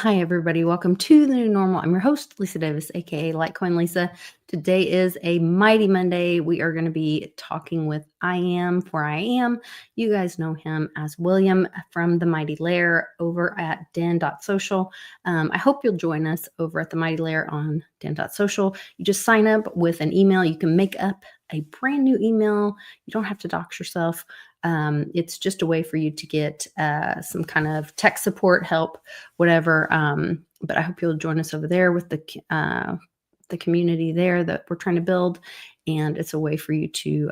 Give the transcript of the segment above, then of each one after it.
Hi, everybody. Welcome to the new normal. I'm your host, Lisa Davis, aka Litecoin Lisa. Today is a Mighty Monday. We are going to be talking with I Am for I Am. You guys know him as William from the Mighty Lair over at DEN.SOCIal. I hope you'll join us over at the Mighty Lair on DEN.SOCIAL. You just sign up with an email. You can make up a brand new email. You don't have to dox yourself. It's just a way for you to get some kind of tech support help, whatever. But I hope you'll join us over there with the community there that we're trying to build. And it's a way for you to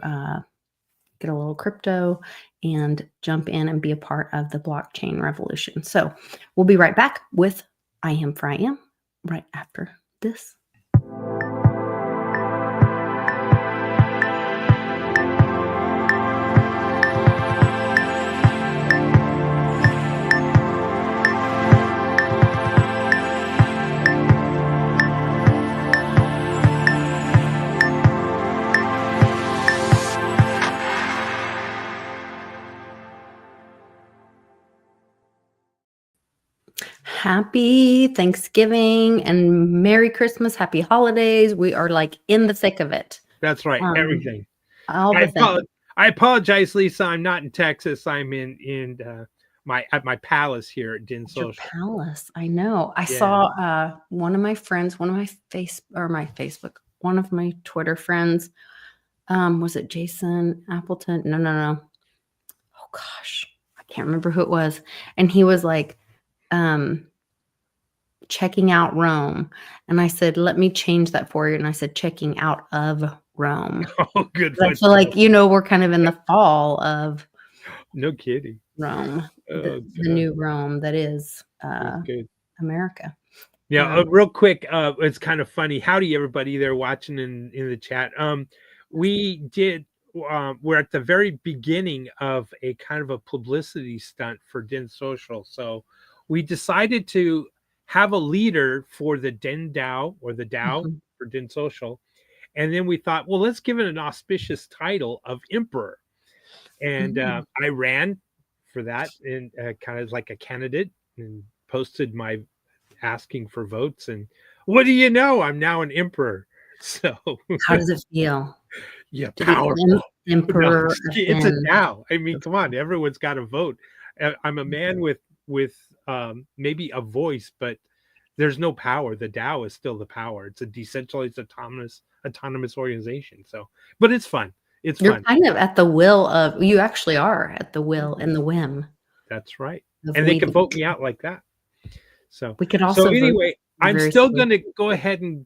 get a little crypto and jump in and be a part of the blockchain revolution. So we'll be right back with I Am for I Am right after this. Happy Thanksgiving and Merry Christmas. Happy holidays. We are like in the thick of it. That's right. Everything. All the things. I apologize, Lisa. I'm not in Texas. I'm at my palace here at DEN.SOCIal. Your palace. I know. I saw one of my friends, one of my Twitter friends. Was it Jason Appleton? No. Oh gosh, I can't remember who it was. And he was like, checking out Rome. And I said, let me change that for you. And I said, checking out of Rome. Oh, good. I feel like, we're kind of in the fall of no kidding. Rome, the new Rome that is America. Yeah, real quick, it's kind of funny. Howdy, everybody there watching in the chat. We're at the very beginning of a kind of a publicity stunt for DEN.SOCIal. So we decided to have a leader for the DEN DAO or the DAO for DEN.SOCIal. And then we thought, well, let's give it an auspicious title of Emperor. And I ran for that and kind of like a candidate and posted my asking for votes. And what do you know? I'm now an emperor. So how does it feel? Yeah, powerful. Emperor. It's a DAO. I mean, come on, everyone's got to vote. I'm a man with maybe a voice, but there's no power. The DAO is still the power. It's a decentralized autonomous organization. So, but it's fun. You're fun. Kind of at the will of, you actually are at the will and the whim. That's right. And they can vote me out like that. So we could also. So anyway, I'm still going to go ahead and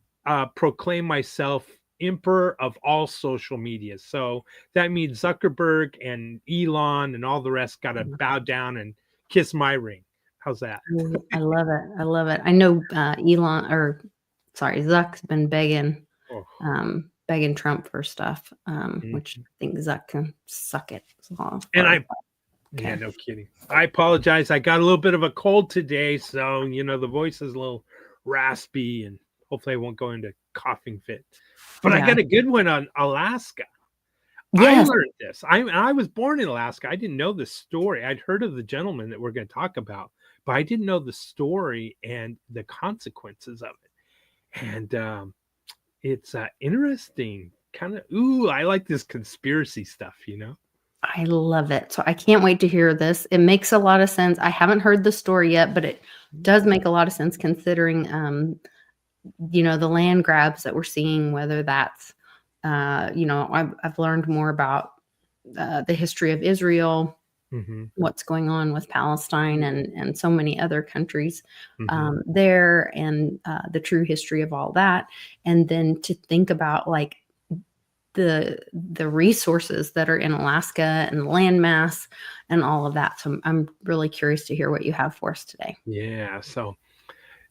proclaim myself emperor of all social media. So that means Zuckerberg and Elon and all the rest got to bow down and kiss my ring. How's that? I love it. I know Zuck's been begging Trump for stuff, which I think Zuck can suck it. Yeah, no kidding. I apologize. I got a little bit of a cold today, so the voice is a little raspy, and hopefully I won't go into coughing fit. But I got a good one on Alaska. Yes. I learned this. I was born in Alaska. I didn't know the story. I'd heard of the gentleman that we're going to talk about, but I didn't know the story and the consequences of it. And it's interesting. Kind of, I like this conspiracy stuff, I love it. So I can't wait to hear this. It makes a lot of sense. I haven't heard the story yet, but it does make a lot of sense considering, the land grabs that we're seeing, whether that's, I've learned more about the history of Israel, what's going on with Palestine and so many other countries there, and the true history of all that. And then to think about like the resources that are in Alaska and the landmass and all of that. So I'm really curious to hear what you have for us today. Yeah.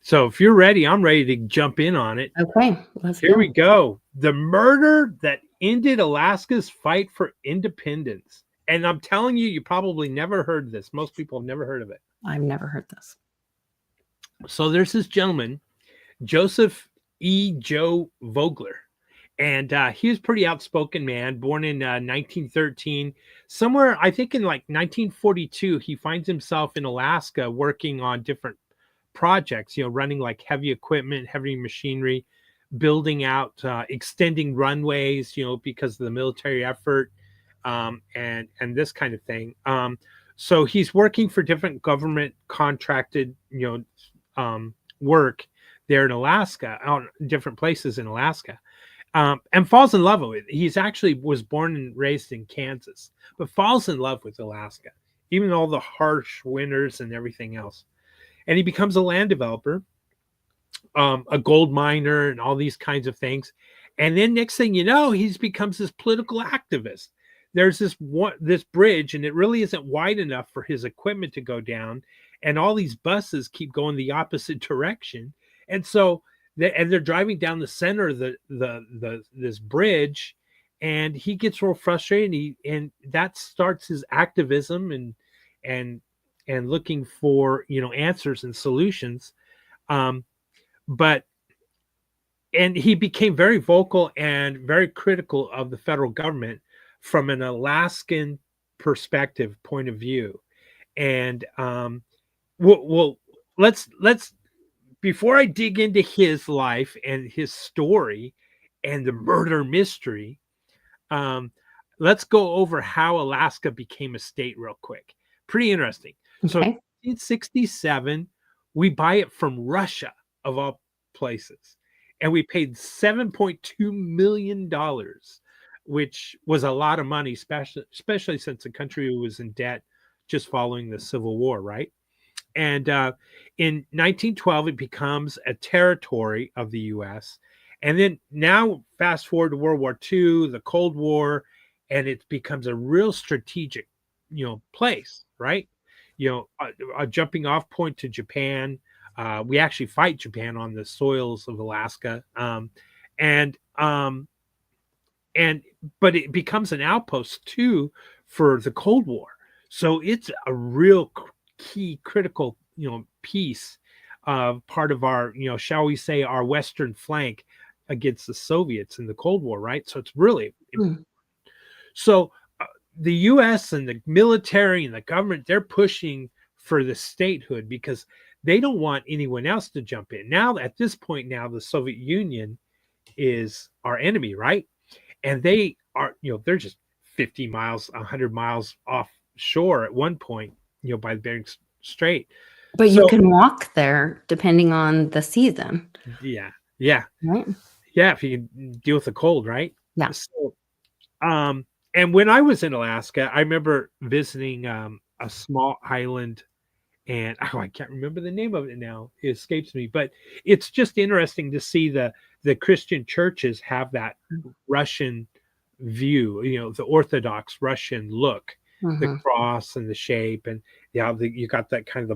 So if you're ready, I'm ready to jump in on it. Okay. Here we go. The murder that ended Alaska's fight for independence. And I'm telling you, you probably never heard this. Most people have never heard of it. I've never heard this. So there's this gentleman, Joseph E. Joe Vogler. And he was a pretty outspoken man, born in 1913. Somewhere, I think in like 1942, he finds himself in Alaska working on different projects, running like heavy equipment, heavy machinery, building out, extending runways, because of the military effort, and this kind of thing. So he's working for different government contracted, work there in Alaska, on different places in Alaska, and falls in love with it. He's actually was born and raised in Kansas, but falls in love with Alaska, even all the harsh winters and everything else. And he becomes a land developer, a gold miner, and all these kinds of things. And then next thing you know, he becomes this political activist. There's this bridge, and it really isn't wide enough for his equipment to go down, and all these buses keep going the opposite direction. And so they're driving down the center of this bridge, and he gets real frustrated, and that starts his activism and looking for answers and solutions. But he became very vocal and very critical of the federal government from an Alaskan perspective point of view. And well, let's before I dig into his life and his story and the murder mystery, let's go over how Alaska became a state real quick. Pretty interesting. So in 1967, we buy it from Russia, of all places, and we paid $7.2 million, which was a lot of money, especially since the country was in debt just following the Civil War, right? And in 1912, it becomes a territory of the U.S. And then now fast forward to World War II, the Cold War, and it becomes a real strategic, place, right? A jumping off point to Japan. We actually fight Japan on the soils of Alaska. But it becomes an outpost too for the Cold War. So it's a real key critical, piece of part of our, shall we say, our Western flank against the Soviets in the Cold War, right? So it's really important. So the U.S. and the military and the government, they're pushing for the statehood because they don't want anyone else to jump in. Now, at this point, the Soviet Union is our enemy, right? And they are, they're just 50 miles, 100 miles offshore at one point, by the Bering Strait. But you can walk there depending on the season. Yeah. Right? Yeah, if you can deal with the cold, right? Yeah. So, and when I was in Alaska, I remember visiting a small island, and I can't remember the name of it now. It escapes me, but it's just interesting to see the Christian churches have that Russian view, the Orthodox Russian look, the cross and the shape, and you got that kind of the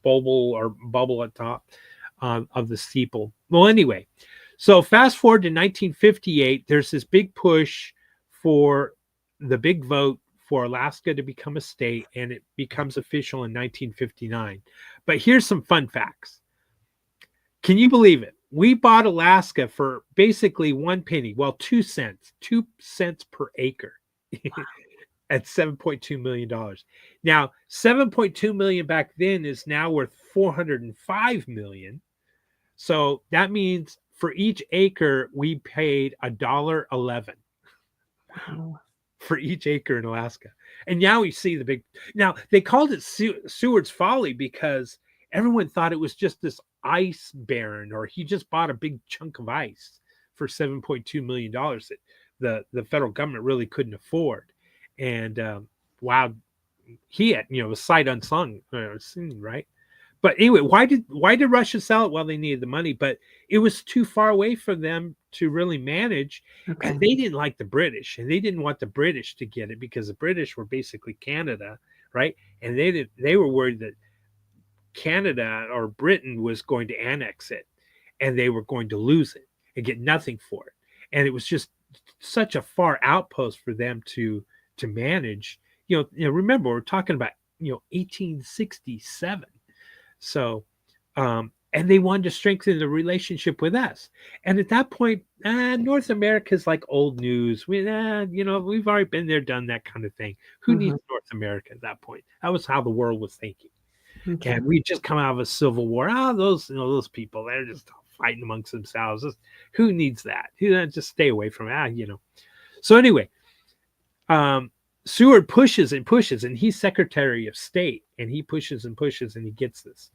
bubble at top of the steeple. Well, anyway, so fast forward to 1958, there's this big push for the big vote for Alaska to become a state, and it becomes official in 1959. But here's some fun facts. Can you believe it? We bought Alaska for basically 1 penny, well, 2 cents per acre at $7.2 million. Now, $7.2 million back then is now worth $405 million. So that means for each acre, we paid $1.11. Wow. For each acre in Alaska. And now we see now they called it Seward's Folly because everyone thought it was just this ice baron, or he just bought a big chunk of ice for $7.2 million that the federal government really couldn't afford. And wow, he had, a sight unsung, right? But anyway, why did Russia sell it? Well, they needed the money, but it was too far away for them to really manage. Okay. And they didn't like the British, and they didn't want the British to get it because the British were basically Canada, right? And they were worried that Canada or Britain was going to annex it, and they were going to lose it and get nothing for it. And it was just such a far outpost for them to manage. Remember, we're talking about 1867. So, and they wanted to strengthen the relationship with us. And at that point, North America is like old news. We've already been there, done that kind of thing. Who needs North America at that point? That was how the world was thinking. Okay. And we just come out of a civil war. Those people, they're just fighting amongst themselves. Who needs that? Just stay away from it. So anyway, Seward pushes and pushes, and he's Secretary of State, and he pushes and pushes, and he gets this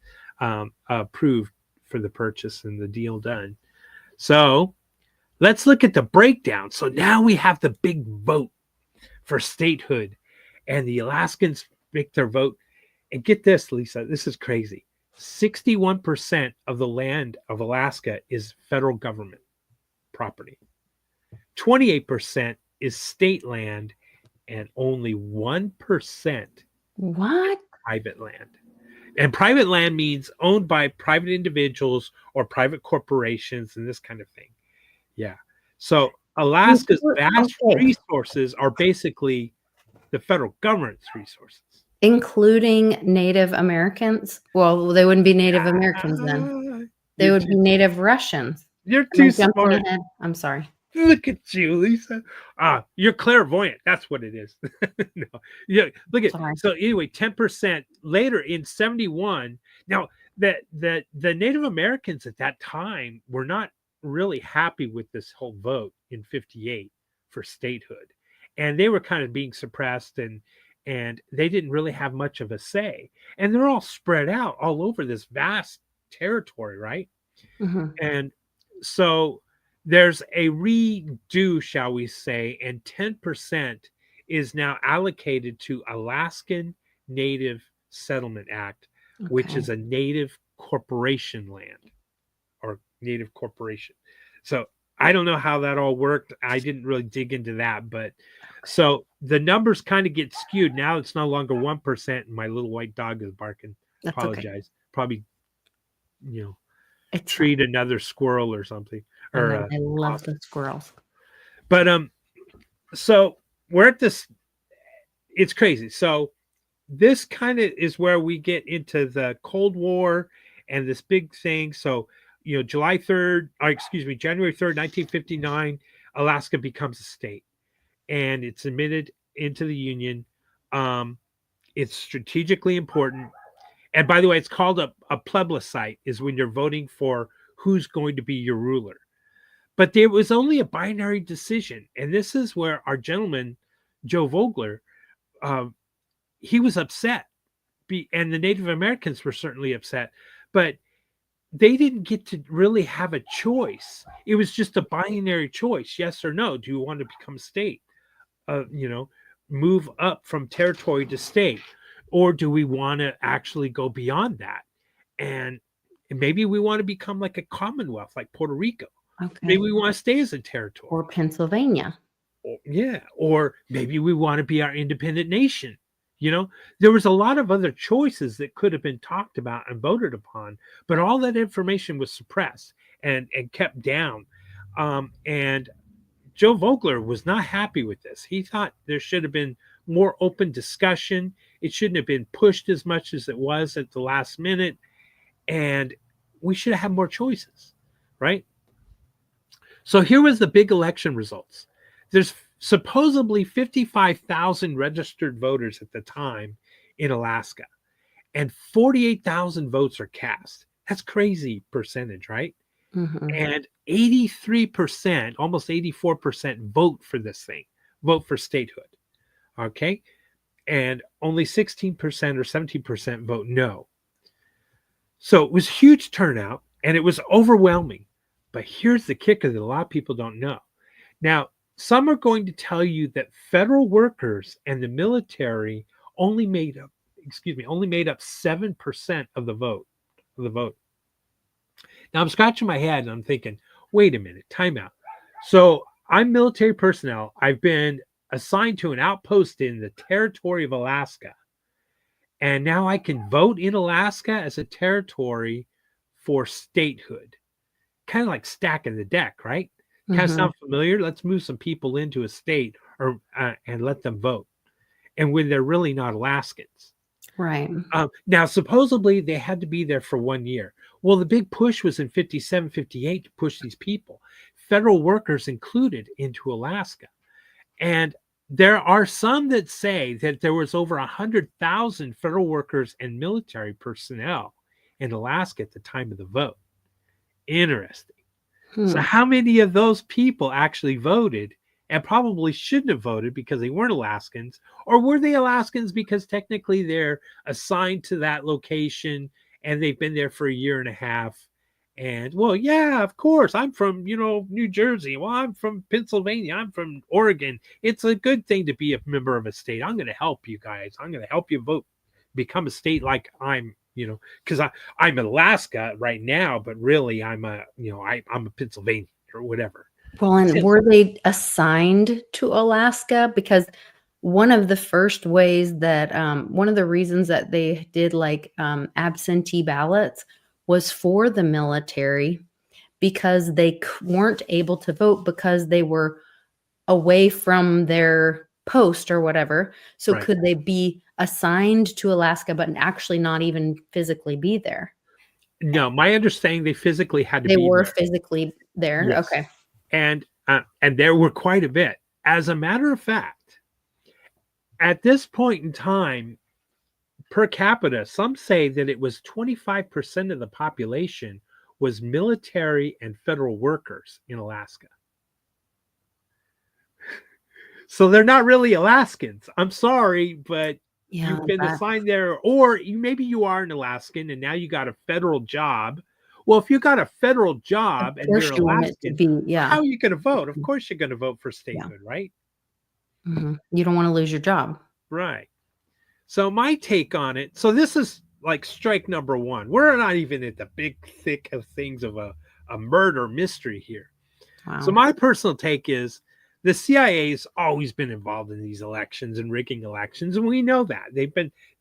approved for the purchase and the deal done. So let's look at the breakdown. So now we have the big vote for statehood, and the Alaskans make their vote. And get this, Lisa, this is crazy. 61% of the land of Alaska is federal government property. 28% is state land, and only 1% What? private land. And private land means owned by private individuals or private corporations and this kind of thing. Yeah. So Alaska's vast resources are basically the federal government's resources. Including Native Americans? Well, they wouldn't be Native Americans then. They would be Native Russians. You're too smart. I'm sorry. Look at you, Lisa. You're clairvoyant. That's what it is. No, yeah. Look at so anyway. 10% later in 71. Now the Native Americans at that time were not really happy with this whole vote in 58 for statehood, and they were kind of being suppressed and they didn't really have much of a say. And they're all spread out all over this vast territory, right? Mm-hmm. And so there's a redo, shall we say, and 10% is now allocated to Alaskan Native Settlement Act, which is a native corporation land or native corporation. So I don't know how that all worked. I didn't really dig into that, but so the numbers kind of get skewed. Now it's no longer 1%, and my little white dog is barking. That's Apologize. Probably, treat another squirrel or something. I love the squirrels. But so we're at this. It's crazy. So this kind of is where we get into the Cold War and this big thing. So January 3rd, 1959, Alaska becomes a state, and it's admitted into the Union. It's strategically important. And by the way, it's called a plebiscite, is when you're voting for who's going to be your ruler. But there was only a binary decision. And this is where our gentleman, Joe Vogler, he was upset. And the Native Americans were certainly upset. But they didn't get to really have a choice. It was just a binary choice, yes or no. Do you want to become a state? Move up from territory to state? Or do we want to actually go beyond that? And maybe we want to become like a commonwealth, like Puerto Rico. Okay. Maybe we want to stay as a territory. Or Pennsylvania. Or maybe we want to be our independent nation. There was a lot of other choices that could have been talked about and voted upon, but all that information was suppressed and kept down. And Joe Vogler was not happy with this. He thought there should have been more open discussion. It shouldn't have been pushed as much as it was at the last minute. And we should have had more choices, right? So here was the big election results. There's supposedly 55,000 registered voters at the time in Alaska, and 48,000 votes are cast. That's crazy percentage, right? Mm-hmm. And 83%, almost 84% vote for this thing, vote for statehood. Okay. And only 16% or 17% vote no. So it was huge turnout and it was overwhelming. But here's the kicker that a lot of people don't know. Now, some are going to tell you that federal workers and the military only made up 7% of the vote. Now I'm scratching my head and I'm thinking, wait a minute, time out. So I'm military personnel. I've been assigned to an outpost in the territory of Alaska. And now I can vote in Alaska as a territory for statehood. Kind of like stacking the deck, right? Kind of sound familiar? Let's move some people into a state and let them vote. And when they're really not Alaskans. Right. Now, supposedly they had to be there for 1 year. Well, the big push was in 57, 58 to push these people, federal workers included, into Alaska. And there are some that say that there was over 100,000 federal workers and military personnel in Alaska at the time of the vote. Interesting. So Hmm. how many of those people actually voted and probably shouldn't have voted because they weren't Alaskans? Or were they Alaskans because technically they're assigned to that location and they've been there for a year and a half? And well, yeah, of course, I'm from, New Jersey. Well, I'm from Pennsylvania. I'm from Oregon. It's a good thing to be a member of a state. I'm going to help you guys. I'm going to help you vote, become a state like because I'm in Alaska right now, but really I'm I'm a Pennsylvania or whatever. Well, and were they assigned to Alaska? Because one of the first ways that, one of the reasons that they did like absentee ballots was for the military because they weren't able to vote because they were away from their post or whatever. So Right. could they be assigned to Alaska but actually not even physically be there? No, my understanding they physically had to They be were there. physically there. Yes. Okay. And there were quite a bit. As a matter of fact, at this point in time, per capita, some say that it was 25% of the population was military and federal workers in Alaska. So they're not really Alaskans. I'm sorry, but Yeah, you've been that assigned there, or maybe you are an Alaskan and now you got a federal job. Well, if you got a federal of job and you're course you want it to Alaskan, be, yeah. how are you going to vote? Of course, you're going to vote for Yeah. statehood, right? You don't wanna lose your job. Right. So my take on it. So this is like strike number one. We're not even at the big thick of things of a murder mystery here. So Wow. my personal take is the CIA's always been involved in these elections and rigging elections, and we know that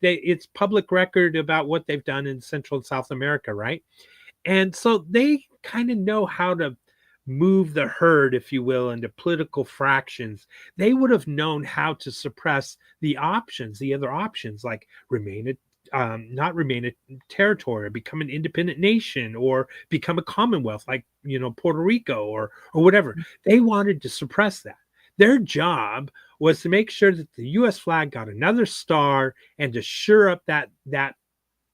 it's public record about what they've done in Central and South America, right? And so they kind of know how to move the herd, if you will, into political fractions. They would have known how to suppress the other options, like not remain a territory, or become an independent nation, or become a commonwealth, like Puerto Rico or whatever. They wanted to suppress that. Their job was to make sure that the U.S. flag got another star and to shore up that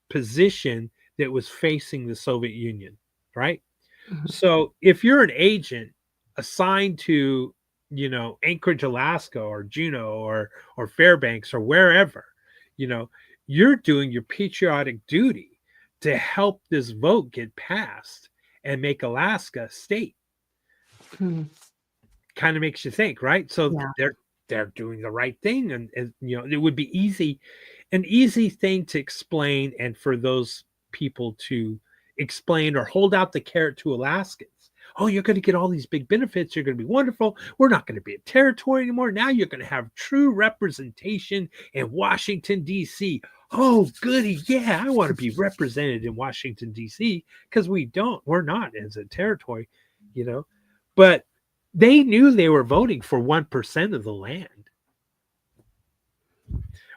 position that was facing the Soviet Union, right? Mhm. So if you're an agent assigned to, Anchorage, Alaska, or Juneau, or Fairbanks, or wherever, you know, you're doing your patriotic duty to help this vote get passed and make Alaska a state. Hmm. Kind of makes you think, right? So Yeah. they're doing the right thing, and it would be an easy thing to explain, and for those people to explain or hold out the carrot to Alaskans. Oh, you're going to get all these big benefits. You're going to be wonderful. We're not going to be a territory anymore. Now you're going to have true representation in Washington, D.C. Oh, goody. Yeah, I want to be represented in Washington, D.C. because we're not as a territory, you know. But they knew they were voting for 1% of the land.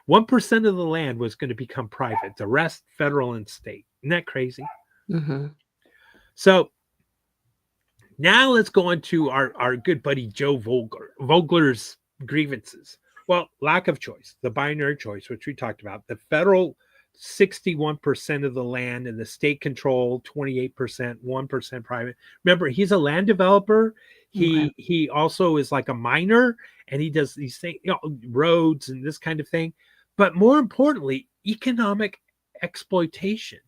1% of the land was going to become private, the rest federal and state. Isn't that crazy? Mhm. So now let's go on to our good buddy Joe Vogler's grievances. Well, lack of choice, the binary choice, which we talked about, the federal 61% of the land and the state control 28%, 1% private. Remember, he's a land developer. Okay. He also is like a miner, and he does these things, roads and this kind of thing. But more importantly, economic exploitation.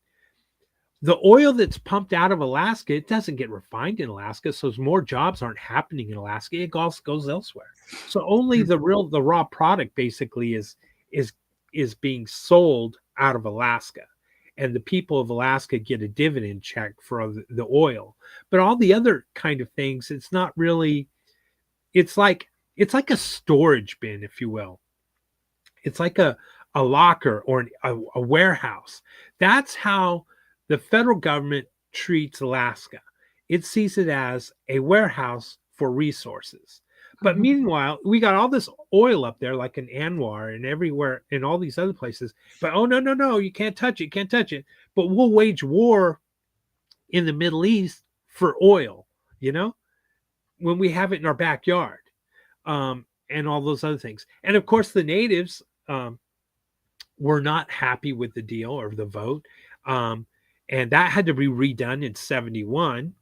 The oil that's pumped out of Alaska, it doesn't get refined in Alaska, so more jobs aren't happening in Alaska. It goes elsewhere. So only the raw product basically is is being sold out of Alaska, and the people of Alaska get a dividend check for the oil. But all the other kind of things, it's not really. It's like a storage bin, if you will. It's like a locker or a warehouse. That's how the federal government treats Alaska. It sees it as a warehouse for resources. But Mhm. meanwhile, we got all this oil up there, like in Anwar and everywhere in all these other places. But oh, no, no, no, you can't touch it, you can't touch it. But we'll wage war in the Middle East for oil, when we have it in our backyard. and all those other things. And of course, the natives were not happy with the deal or the vote. And that had to be redone in 71.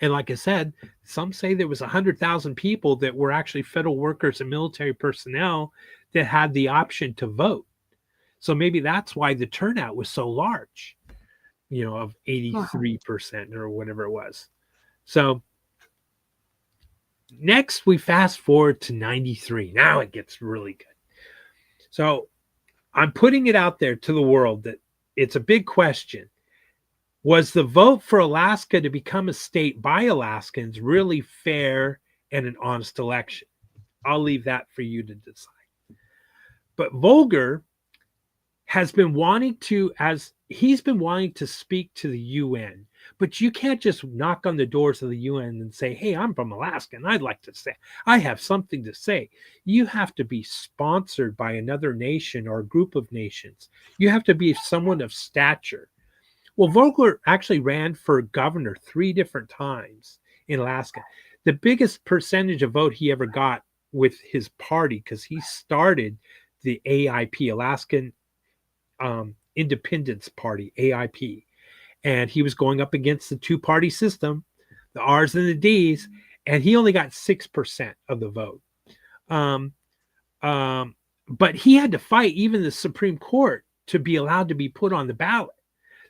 And like I said, some say there was 100,000 people that were actually federal workers and military personnel that had the option to vote. So maybe that's why the turnout was so large, of 83% or whatever it was. So next we fast forward to 93. Now it gets really good. So I'm putting it out there to the world that it's a big question. Was the vote for Alaska to become a state by Alaskans really fair and an honest election? I'll leave that for you to decide. But Volker has been wanting to speak to the UN, but you can't just knock on the doors of the UN and say, hey, I'm from Alaska and I'd like to say, I have something to say. You have to be sponsored by another nation or a group of nations. You have to be someone of stature. Well, Vogler actually ran for governor 3 different times in Alaska. The biggest percentage of vote he ever got with his party, because he started the AIP, Alaskan Independence Party, AIP. And he was going up against the 2-party system, the R's and the D's, and he only got 6% of the vote. But he had to fight even the Supreme Court to be allowed to be put on the ballot.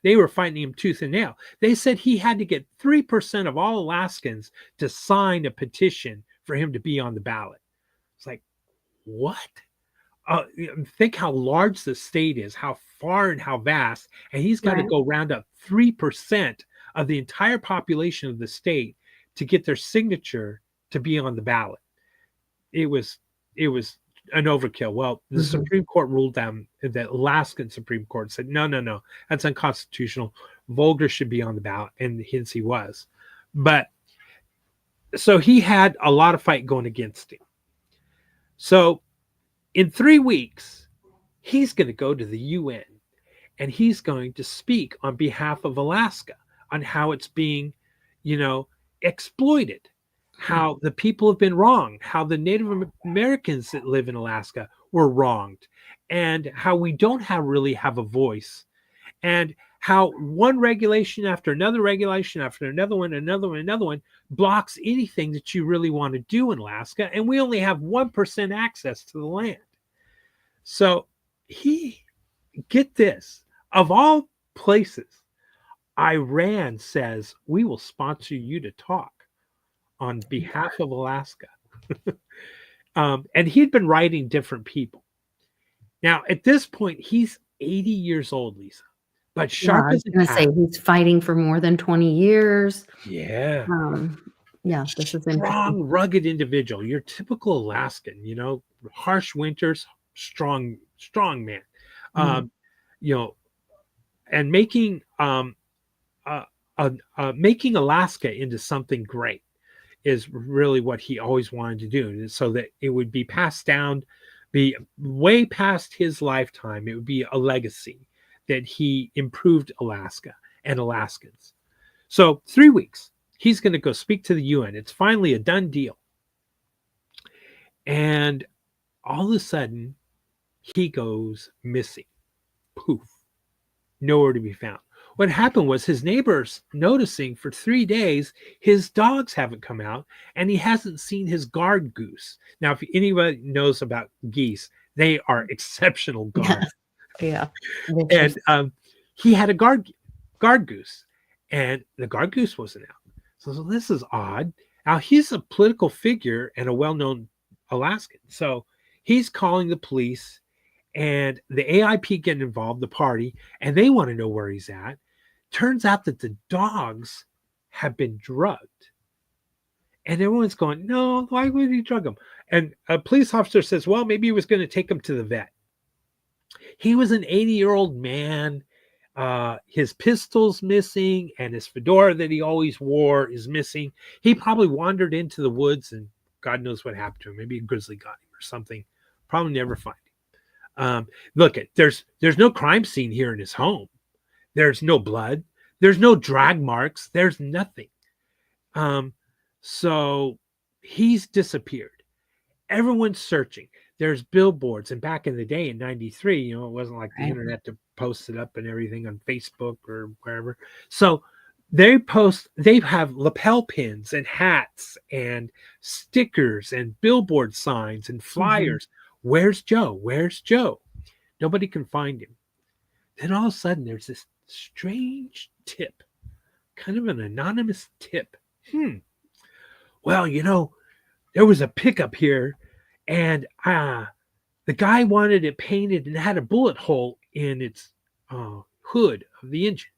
They were fighting him tooth and nail. They said he had to get 3% of all Alaskans to sign a petition for him to be on the ballot. It's like, what? Think how large the state is, how far and how vast, and he's got to go round up 3% of the entire population of the state to get their signature to be on the ballot. It was an overkill. Well, the Supreme Court ruled down, the Alaskan Supreme Court said, no, that's unconstitutional. Volker should be on the ballot, and hence he was. But so he had a lot of fight going against him. So in 3 weeks, he's going to go to the UN and he's going to speak on behalf of Alaska on how it's being, exploited, how the people have been wronged, how the Native Americans that live in Alaska were wronged, and how we don't really have a voice, and how one regulation after another regulation after another one blocks anything that you really want to do in Alaska, and we only have 1% access to the land. So get this, of all places, Iran says, we will sponsor you to talk on behalf of Alaska. And he'd been writing different people. Now, at this point, he's 80 years old, Lisa. But sharp as a tack. Say he's fighting for more than 20 years. Yeah. This is strong, rugged individual. Your typical Alaskan, harsh winters, strong man. And making Alaska into something great is really what he always wanted to do, so that it would be passed down, be way past his lifetime. It would be a legacy that he improved Alaska and Alaskans. So 3 weeks, he's going to go speak to the UN. It's finally a done deal. And all of a sudden, he goes missing. Poof. Nowhere to be found. What happened was his neighbors noticing for 3 days his dogs haven't come out, and he hasn't seen his guard goose. Now, if anybody knows about geese, they are exceptional guards. Yeah. And he had a guard goose, and the guard goose wasn't out. So this is odd. Now, he's a political figure and a well-known Alaskan. So he's calling the police, and the AIP get involved, the party, and they want to know where he's at. Turns out that the dogs have been drugged. And everyone's going, no, why would he drug them? And a police officer says, well, maybe he was going to take them to the vet. He was an 80-year-old man. His pistol's missing, and his fedora that he always wore is missing. He probably wandered into the woods, and God knows what happened to him. Maybe a grizzly got him or something. Probably never find him. Look, there's no crime scene here in his home. There's no blood. There's no drag marks. There's nothing. So he's disappeared. everyone's searching. There's billboards, and back in the day in '93, you know, it wasn't like the Right. internet to post it up and everything on Facebook or wherever. So they have lapel pins and hats and stickers and billboard signs and Mhm. flyers. Where's Joe? Where's Joe? Nobody can find him. Then all of a sudden, there's this strange tip, kind of an anonymous tip. Well, you know, there was a pickup here, and the guy wanted it painted and had a bullet hole in its hood of the engine.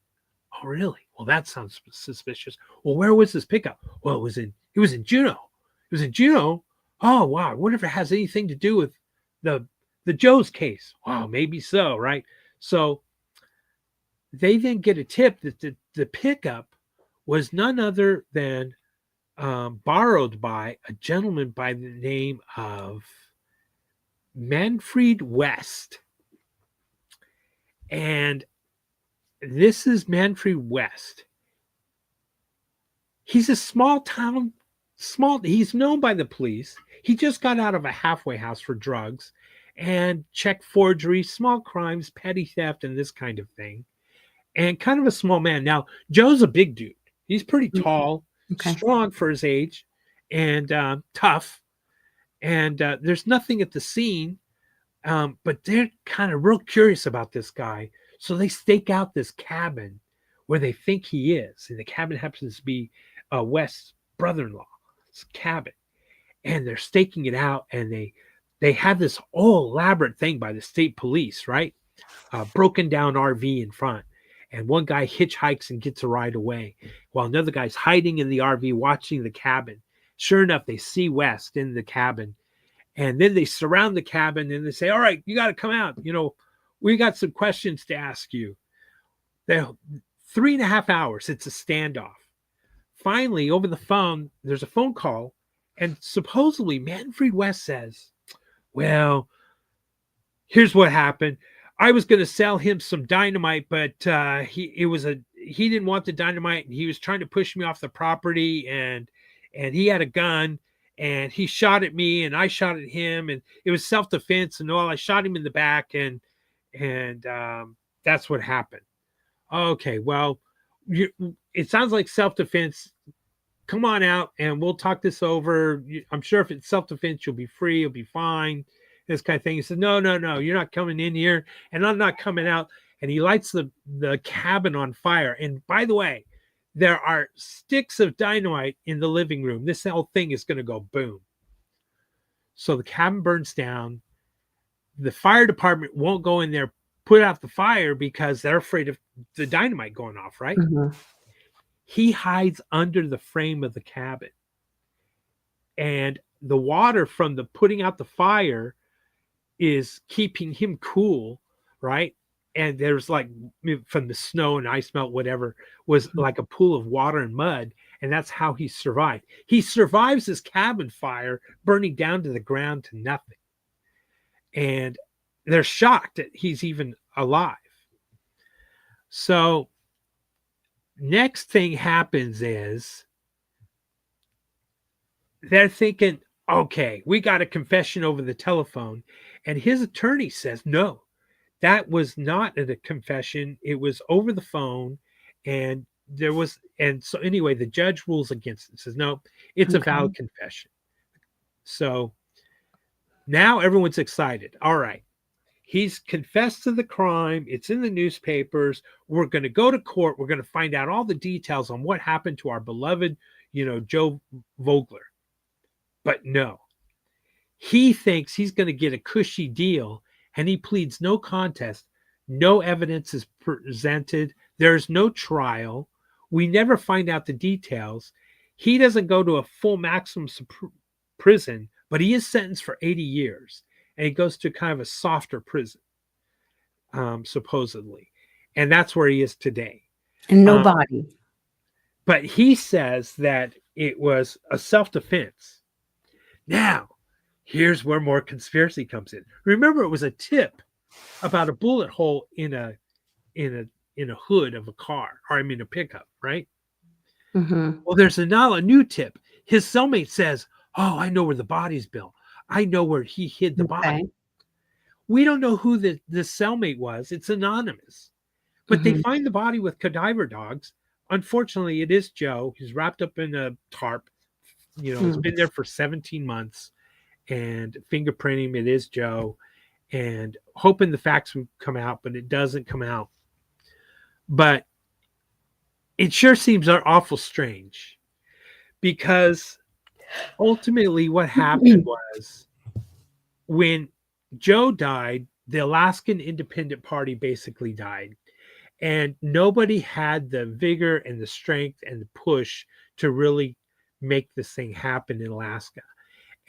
Oh, really? Well, that sounds suspicious. Well, where was this pickup? Well, it was in Juneau. It was in Juneau. Oh, wow. I wonder if it has anything to do with the the Joe's case. Wow, maybe so, right? So they then get a tip that the pickup was none other than borrowed by a gentleman by the name of Manfred West. And this is Manfred West. He's a he's known by the police. He just got out of a halfway house for drugs and check forgery, small crimes, petty theft, and this kind of thing. And kind of a small man. Now, Joe's a big dude. He's pretty Mm, tall, okay. strong for his age, and tough. And there's nothing at the scene, but they're kind of real curious about this guy. So they stake out this cabin where they think he is. And the cabin happens to be West's brother-in-law's cabin. And they're staking it out, and they have this whole elaborate thing by the state police, right? Broken down RV in front. And one guy hitchhikes and gets a ride away while another guy's hiding in the RV watching the cabin. Sure enough, they see West in the cabin. And then they surround the cabin and they say, all right, you got to come out. You know, we got some questions to ask you. They're 3.5 hours. It's a standoff. Finally, over the phone, there's a phone call. And supposedly Manfred West says, well, here's what happened. I was going to sell him some dynamite, but he didn't want the dynamite, and he was trying to push me off the property, and he had a gun, and he shot at me, and I shot at him, and it was self-defense and all. I shot him in the back, and that's what happened. Okay, well, it sounds like self-defense. Come on out, and we'll talk this over. I'm sure if it's self-defense, you'll be free. You'll be fine. This kind of thing. He said, no, you're not coming in here, and I'm not coming out. And he lights the cabin on fire. And by the way, there are sticks of dynamite in the living room. This whole thing is going to go boom. So the cabin burns down. The fire department won't go in there, put out the fire because they're afraid of the dynamite going off, right? Mhm. He hides under the frame of the cabin. And the water from the putting out the fire is keeping him cool, right? And there's like from the snow and ice melt, whatever, was like a pool of water and mud. And that's how he survived. He survives this cabin fire burning down to the ground to nothing. And they're shocked that he's even alive. So next thing happens is they're thinking, okay, we got a confession over the telephone. And his attorney says, no, that was not a confession. It was over the phone. And so anyway, the judge rules against it, says, no, it's a valid confession. So now everyone's excited. All right. He's confessed to the crime. It's in the newspapers. We're going to go to court. We're going to find out all the details on what happened to our beloved, Joe Vogler. But no, he thinks he's going to get a cushy deal, and he pleads no contest. No evidence is presented. There's no trial. We never find out the details. He doesn't go to a full maximum prison, but he is sentenced for 80 years, and he goes to kind of a softer prison, supposedly. And that's where he is today. And no body. But he says that it was a self-defense. Now, here's where more conspiracy comes in. Remember, it was a tip about a bullet hole in a hood of a car, or I mean a pickup, right? Mm-hmm. Well, there's now a new tip. His cellmate says, "Oh, I know where the body's built. I know where he hid the body. Okay. We don't know who the cellmate was. It's anonymous. But they Mhm. find the body with cadaver dogs. Unfortunately, it is Joe. He's wrapped up in a tarp. It's Mm. been there for 17 months. And fingerprinting him, it is Joe. And hoping the facts would come out, but it doesn't come out. But it sure seems awful strange because ultimately what happened was when Joe died, the Alaskan Independent Party basically died. And nobody had the vigor and the strength and the push to really make this thing happen in Alaska.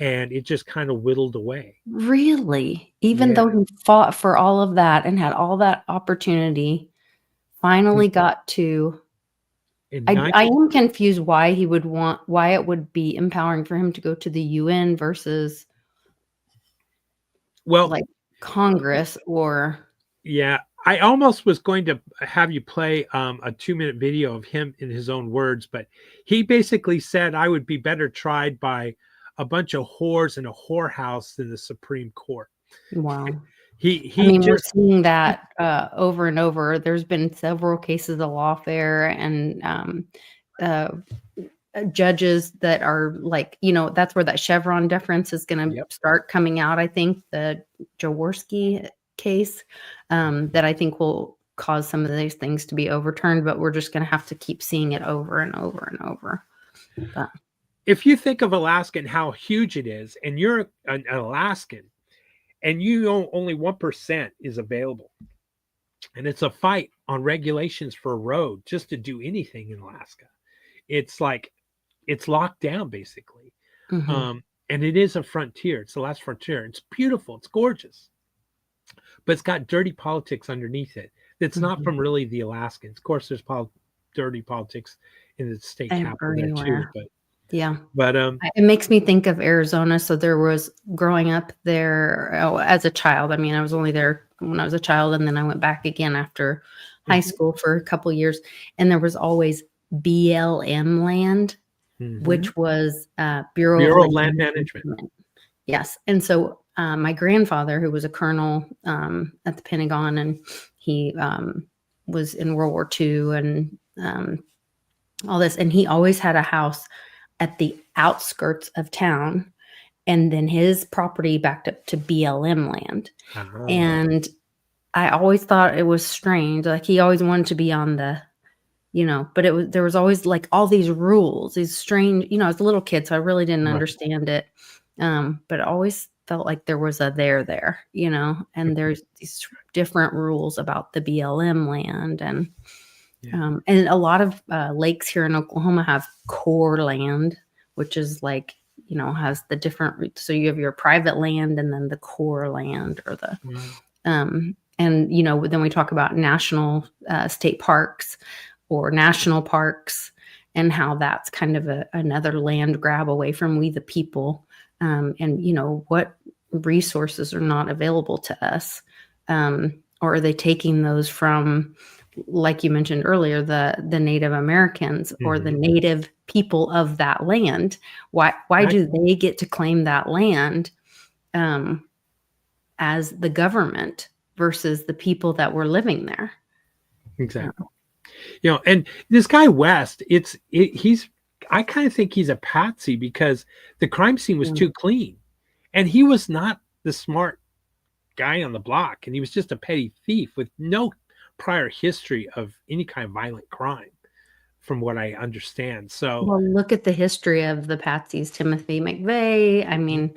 And it just kind of whittled away. Really? Even Yeah. though he fought for all of that and had all that opportunity, finally got to In I am confused why it would be empowering for him to go to the UN versus, well, like, Congress or yeah, I almost was going to have you play a 2-minute video of him in his own words, but he basically said I would be better tried by a bunch of whores in a whorehouse than the Supreme Court. wow. I He mean, we're just seeing that, over and over. There's been several cases of lawfare and, uh, judges that are like, that's where that Chevron deference is gonna yep. start coming out, I think, the Jaworski case, that I think will cause some of these things to be overturned, but we're just gonna have to keep seeing it over and over and over. But If you think of Alaska and how huge it is, and you're an Alaskan, and you know only 1% is available, and it's a fight on regulations for a road just to do anything in Alaska. It's like it's locked down basically. mhm, And it is a frontier. It's the last frontier. It's beautiful. It's gorgeous, but it's got dirty politics underneath it. That's not mhm. from really the Alaskans. Of course, there's dirty politics in the state capital there too. Everywhere. Yeah. But It makes me think of Arizona. So there was growing up there as a child. I mean, I was only there when I was a child, and then I went back again after high mhm, school for a couple years. And there was always BLM land, mhm. which was Bureau of Bureau of Land Land Management. Management. Yes. And so my grandfather, who was a colonel at the Pentagon, and he was in World War II and all this, and he always had a house at the outskirts of town, and then his property backed up to BLM land. Ah, And I always thought it was strange. Like he always wanted to be on but there was always like all these rules, these strange, I was a little kid, so I really didn't right. understand it. But it always felt like there was a there, and there's these different rules about the BLM land. Yeah. And a lot of lakes here in Oklahoma have core land, which is like, has the different. So you have your private land and then the core land or the, Wow. and, then we talk about national state parks or national parks and how that's kind of another land grab away from we the people. And, what resources are not available to us? Or are they taking those from, like you mentioned earlier, the Native Americans or the Mhm. native people of that land? Why I, do they get to claim that land as the government versus the people that were living there? exactly. And this guy West, he's I kind of think he's a patsy because the crime scene was Yeah. too clean, and he was not the smart guy on the block, and he was just a petty thief with no prior history of any kind of violent crime, from what I understand. So, Well, look at the history of the patsies, Timothy McVeigh. I mean,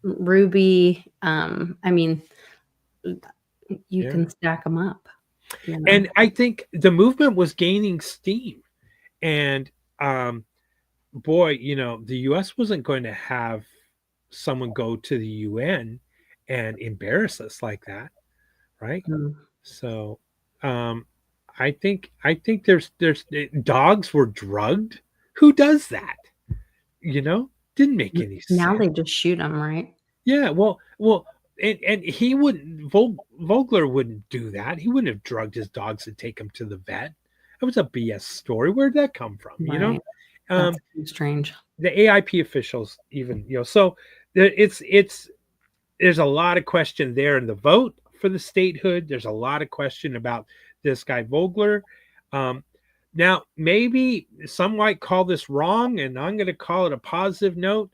Ruby. I mean, you yeah, can stack them up. and I think the movement was gaining steam, and boy, the U.S. wasn't going to have someone go to the UN and embarrass us like that, right? Mm. So, um, I think there's dogs were drugged. Who does that? Didn't make any Now sense. they just shoot them, right? Yeah, well, and he wouldn't. Vogler wouldn't do that. He wouldn't have drugged his dogs and take them to the vet. That was a BS story. Where'd that come from? Right. That's Um, strange. the AIP officials, even so. there's a lot of question there in the vote for the statehood. There's a lot of question about this guy Vogler. Now, maybe some might call this wrong, and I'm going to call it a positive note.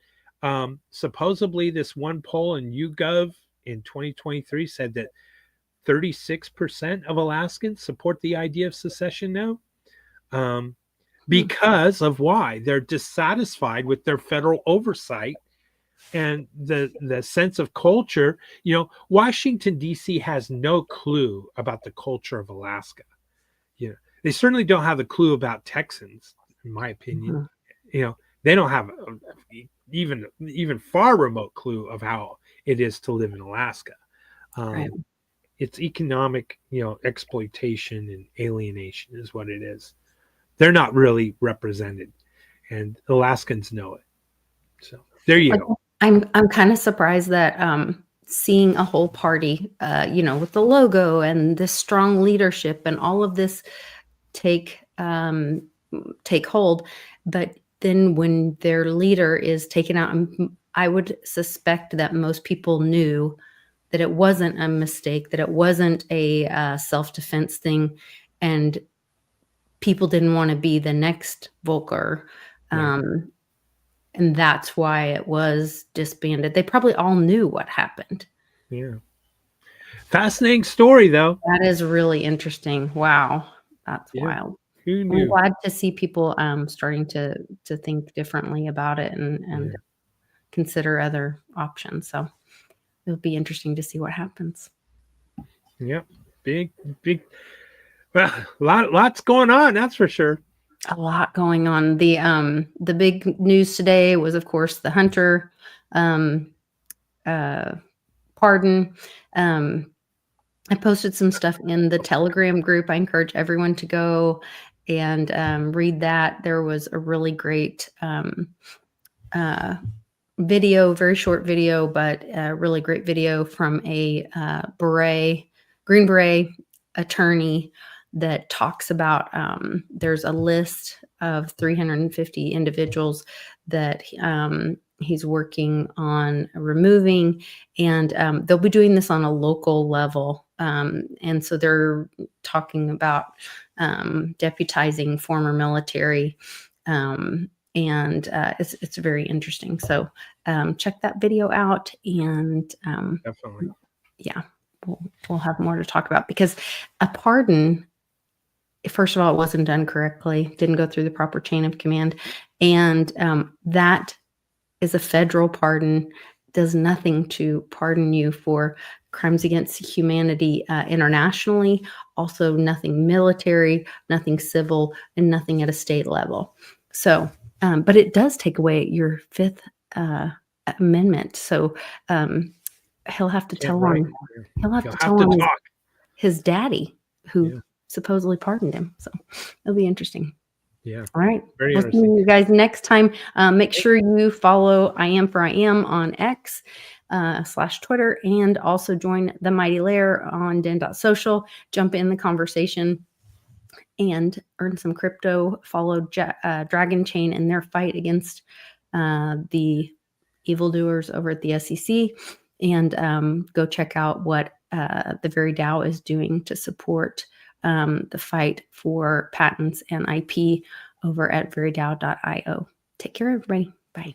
Supposedly, this one poll in YouGov in 2023 said that 36% of Alaskans support the idea of secession now. Because of why? They're dissatisfied with their federal oversight and the sense of culture. Washington, D.C. has no clue about the culture of Alaska. They certainly don't have a clue about Texans, in my opinion. They don't have even far remote clue of how it is to live in Alaska. Right. It's economic, exploitation and alienation is what it is. They're not really represented, and Alaskans know it. So there you go. I'm kind of surprised that seeing a whole party, with the logo and this strong leadership and all of this take hold, but then when their leader is taken out, I would suspect that most people knew that it wasn't a mistake, that it wasn't a self-defense thing, and people didn't want to be the next Volker. Right. And that's why it was disbanded. They probably all knew what happened. Yeah. Fascinating story, though. That is really interesting. Wow. That's wild. Who knew? I'm glad to see people starting to think differently about it and consider other options. So it'll be interesting to see what happens. Yep. Big. Well, lots going on, that's for sure. A lot going on. The big news today was, of course, the Hunter pardon. I posted some stuff in the Telegram group. I encourage everyone to go and read that. There was a really great video, very short video, but a really great video from a Green Beret attorney that talks about there's a list of 350 individuals that he's working on removing, and they'll be doing this on a local level. And so they're talking about deputizing former military, and it's very interesting. So check that video out, and definitely, yeah, we'll have more to talk about, because a pardon, first of all, it wasn't done correctly, didn't go through the proper chain of command, and that is a federal pardon, does nothing to pardon you for crimes against humanity internationally, also nothing military, nothing civil, and nothing at a state level. So, but it does take away your Fifth Amendment. So he'll have to tell on, he'll have to tell on his daddy, who supposedly pardoned him. So it'll be interesting. Yeah. All right. Very we'll see you guys next time. Make sure you follow I Am for I Am on X / Twitter, and also join the Mighty Lair on DEN.SOCIAL. Jump in the conversation and earn some crypto. Follow Dragon Chain in their fight against the evildoers over at the SEC, and go check out what the Very DAO is doing to support the fight for patents and IP over at verydao.io. Take care, everybody. Bye.